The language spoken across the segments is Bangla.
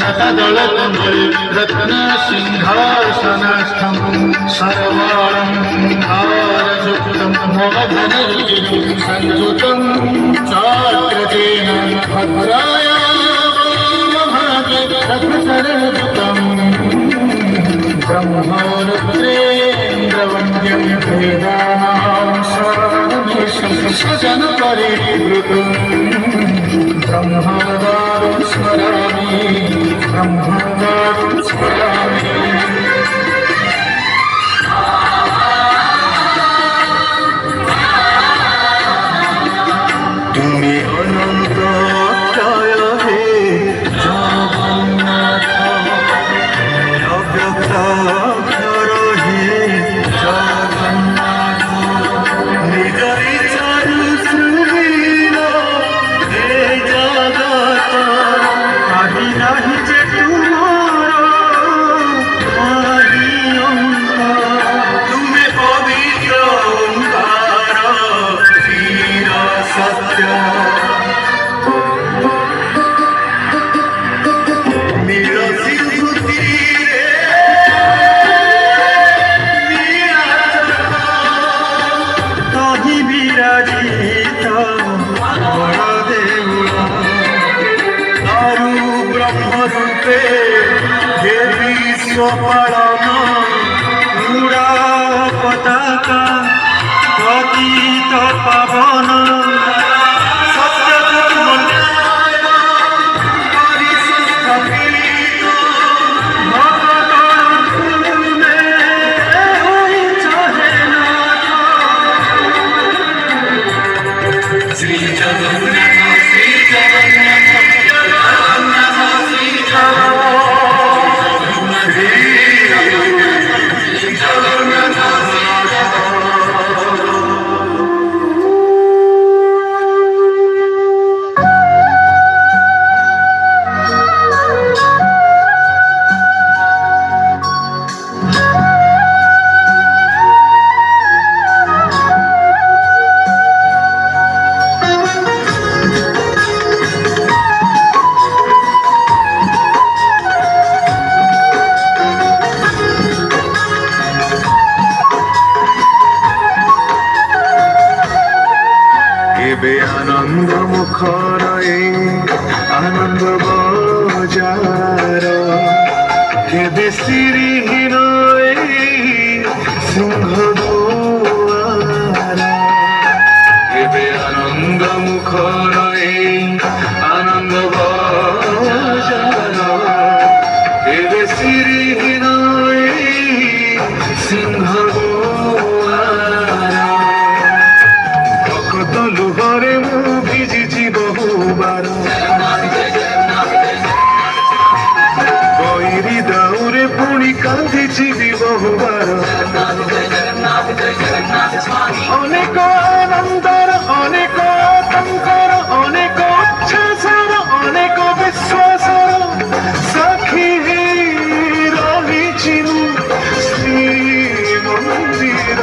शतदलकमल रत्नसिंहासनस्थं सर्वालङ्कारयुक्तं मोहधनरुचिरं संयुतं चाग्रजेन भद्राय रत्नसरयुक्तं ब्रह्मरुद्रेन्द्रवन्द्यं वेदानां सारमेशं स्वजनपरिवृतं ब्रह्मवादं स्मरामि ब्रह्मवादं स्मरामि। তুমি অনন্ত জয় হে জগন্নাথ, অব্যক্ত অক্ষর হে জগন্নাথ, নিজ বিচারু শ্রীর এই জগত আদি নাহি যে তুমার আদি অন্ত, তুমি পবিত্র ওঙ্কার চির সত্য, পালন উড়া পতাকা পতিত পাবন শ্রী জগন্নাথ শ্রী জগন্নাথ জগন্নাথ শ্রী আনন্দ মুখর আনন্দ বজার, কেবে শ্রীহীন সিংহ দুয়ার, কেবে আনন্দ মুখর আনন্দ বজার, কেবে শ্রীহীন সিংহ দুয়ার, ভক্ত লুহরে ভিজিছি বহুবার, বৈরি দাউরে পুଣି কাঁদিছি বহুবার, অনেক আনন্দর অনেক আতঙ্কর অনেক উচ্ছ্বাসর অনেক বিশ্বাসর সাক্ষী রহিছি শ্রী মন্দির,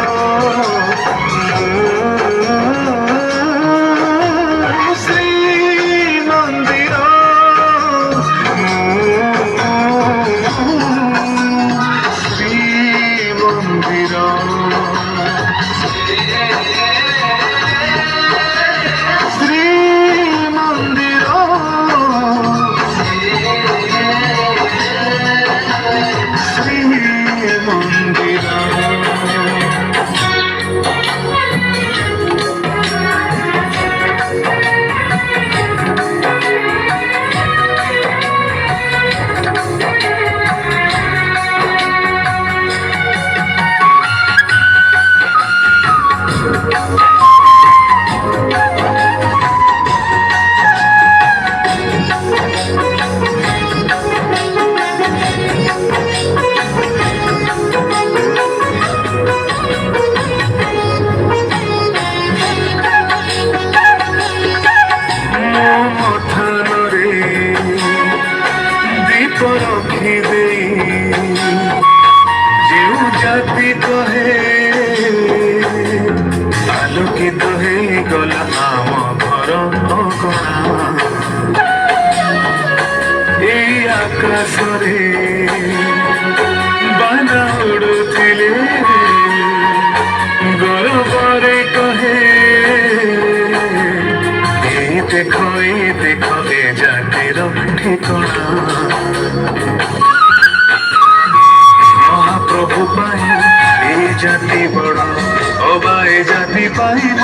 ଆକାଶରେ ବାନା ଉଡୁଥିଲେ ଗୌରବରେ କହେ ଏ ଦେଖ ଏ ଜାତିର ଠିକଣା ମହାପ୍ରଭୁ ପାଇଁ ଏ ଜାତି ବଡ଼ ଅବା ଏ ଜାତି ପାଇଁ